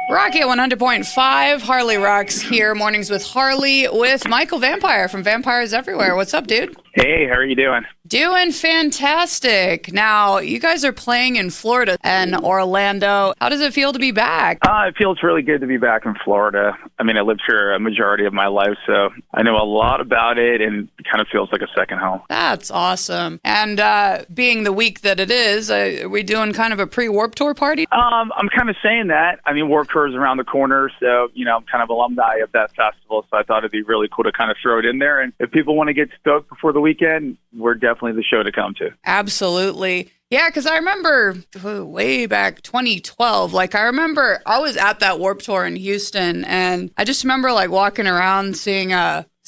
Rocky at 100.5. Harley rocks here. Mornings with Harley with Michael Vampire from Vampires Everywhere. What's up, dude? Hey, how are you doing? Doing fantastic. Now, you guys are playing in Florida and Orlando. How does it feel to be back? It feels really good to be back in Florida. I mean, I lived here a majority of my life, so I know a lot about it, and it kind of feels like a second home. That's awesome. And being the week that it is, are we doing kind of a pre-Warped Tour party? I'm kind of saying that. I mean, Warped Tour is around the corner, so, I'm kind of alumni of that festival, so I thought it'd be really cool to kind of throw it in there. And if people want to get stoked before the weekend, we're definitely the show to come to. Absolutely. Yeah, because I remember way back 2012, I remember I was at that Warped Tour in Houston, and I just remember walking around seeing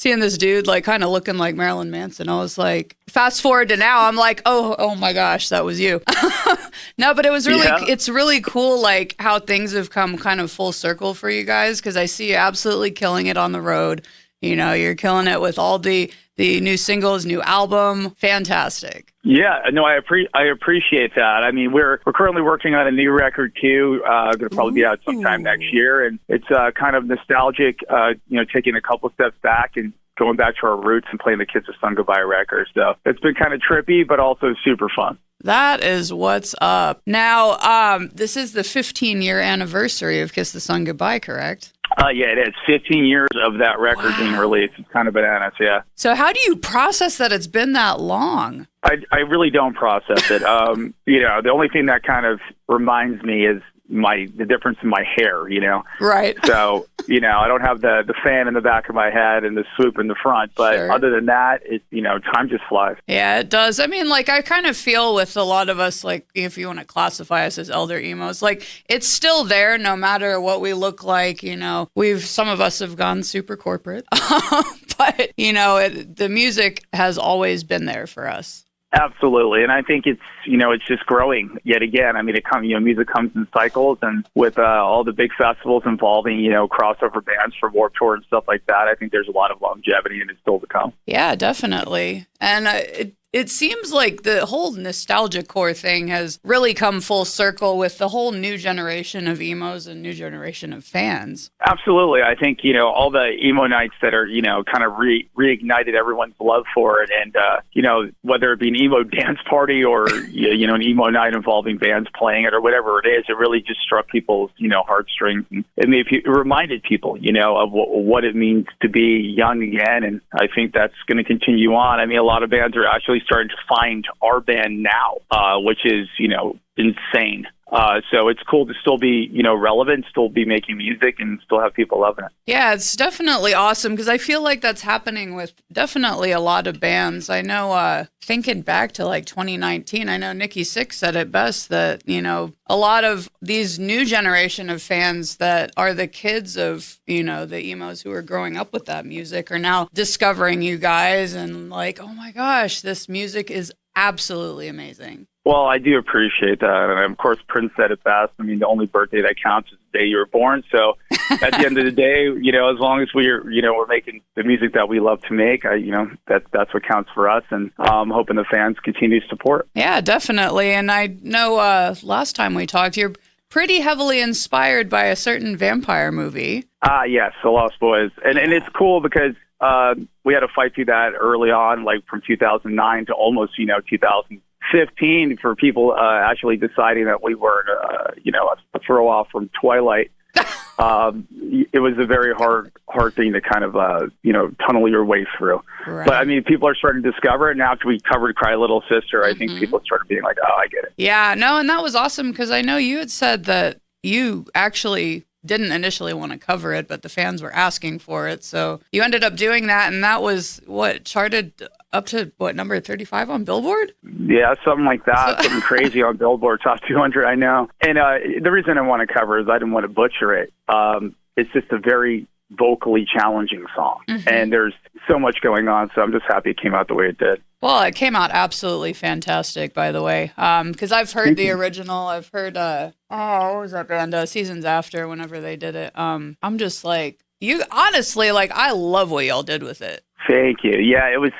this dude kind of looking like Marilyn Manson. I was like, fast forward to now, I'm like, oh my gosh, that was you. No, but it was really, It's really cool how things have come kind of full circle for you guys, because I see you absolutely killing it on the road. You're killing it with all the new singles, new album. Fantastic. Yeah, no, I appreciate that. I mean, we're currently working on a new record too. Going to probably be out sometime next year, and it's kind of nostalgic. Taking a couple steps back and going back to our roots and playing the Kiss the Sun Goodbye record. So it's been kind of trippy, but also super fun. That is what's up. Now, this is the 15-year anniversary of Kiss the Sun Goodbye, correct? Yeah, it is. 15 years of that record being released. It's kind of bananas, yeah. So how do you process that it's been that long? I really don't process it. The only thing that kind of reminds me is the difference in my hair, Right. So, I don't have the fan in the back of my head and the swoop in the front, but other than that, time just flies. Yeah, it does. I mean, I kind of feel with a lot of us, if you want to classify us as elder emos, it's still there no matter what we look like, some of us have gone super corporate, but, the music has always been there for us. Absolutely, and I think it's just growing yet again. I mean, music comes in cycles, and with all the big festivals involving crossover bands for Warped Tour and stuff like that, I think there's a lot of longevity and it's still to come. Yeah, definitely, and it seems like the whole nostalgia core thing has really come full circle with the whole new generation of emos and new generation of fans. Absolutely. I think, all the emo nights that are, kind of reignited everyone's love for it. And, whether it be an emo dance party or, an emo night involving bands playing it or whatever it is, it really just struck people's, heartstrings. And it reminded people, of what it means to be young again. And I think that's going to continue on. I mean, a lot of bands are actually starting to find our band now, which is, insane. So it's cool to still be, relevant, still be making music and still have people loving it. Yeah, it's definitely awesome because I feel like that's happening with definitely a lot of bands. I know, thinking back to 2019, I know Nikki Sixx said it best that, a lot of these new generation of fans that are the kids of, the emos who are growing up with that music are now discovering you guys and oh my gosh, this music is absolutely amazing. Well, I do appreciate that. And of course, Prince said it best. I mean, the only birthday that counts is the day you were born. So at the end of the day, as long as we're making the music that we love to make, that's what counts for us. And I'm hoping the fans continue to support. Yeah, definitely. And I know last time we talked, you're pretty heavily inspired by a certain vampire movie. Yes, The Lost Boys. And it's cool because we had to fight through that early on, from 2009 to almost, 2015 for people actually deciding that we were, a throw off from Twilight. It was a very hard thing to kind of, tunnel your way through. Right. But I mean, people are starting to discover it. And after we covered Cry Little Sister, I think people started being like, oh, I get it. Yeah, no, and that was awesome because I know you had said that you actually didn't initially want to cover it, but the fans were asking for it. So you ended up doing that, and that was charted up to number 35 on Billboard? Yeah, something like that. Something crazy on Billboard Top 200, I know. And the reason I want to cover it is I didn't want to butcher it. It's just a very vocally challenging song, and there's so much going on, so I'm just happy it came out the way it did. Well, it came out absolutely fantastic, by the way, because I've heard the original. I've heard, what was that band, Seasons After, whenever they did it. I'm just honestly, I love what y'all did with it. Thank you. Yeah, it was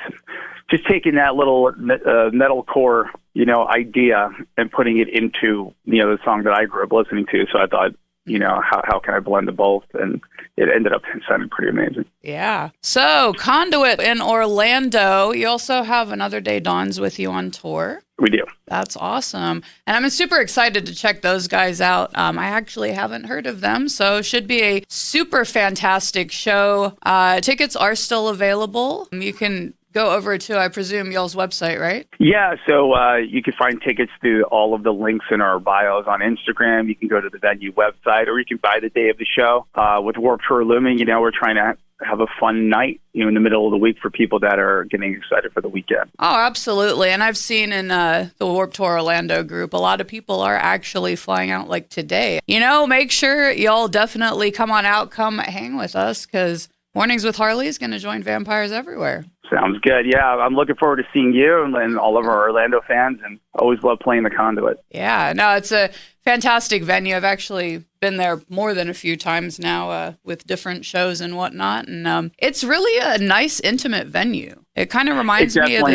just taking that little metalcore, idea and putting it into, the song that I grew up listening to. So I thought how can I blend the both? And it ended up sounding pretty amazing. Yeah. So Conduit in Orlando. You also have Another Day Dawns with you on tour. We do. That's awesome. And I'm super excited to check those guys out. I actually haven't heard of them, so should be a super fantastic show. Tickets are still available. You can go over to, I presume, y'all's website, right? Yeah, so you can find tickets through all of the links in our bios on Instagram. You can go to the venue website, or you can buy the day of the show. With Warped Tour looming, we're trying to have a fun night, in the middle of the week for people that are getting excited for the weekend. Oh, absolutely. And I've seen in the Warped Tour Orlando group, a lot of people are actually flying out like today. Make sure y'all definitely come on out, come hang with us, because Mornings with Harley is going to join Vampires Everywhere. Sounds good. Yeah, I'm looking forward to seeing you and all of our Orlando fans, and always love playing the Conduit. Yeah, no, it's a fantastic venue. I've actually been there more than a few times now with different shows and whatnot, and it's really a nice, intimate venue. It kind of reminds me of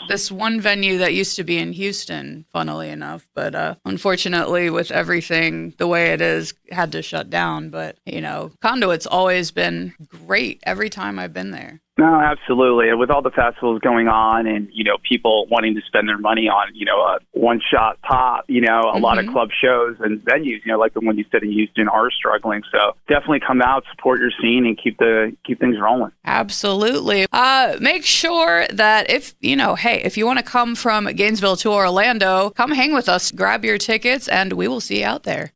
this one venue that used to be in Houston, funnily enough, but unfortunately, with everything the way it is, had to shut down. But, Conduit's always been great every time I've been there. No, absolutely. And with all the festivals going on and, people wanting to spend their money on, a one-shot pop, a lot of club shows and venues, like the one you said in Houston, are struggling. So definitely come out, support your scene, and keep things rolling. Absolutely. Make sure that if you want to come from Gainesville to Orlando, come hang with us, grab your tickets, and we will see you out there.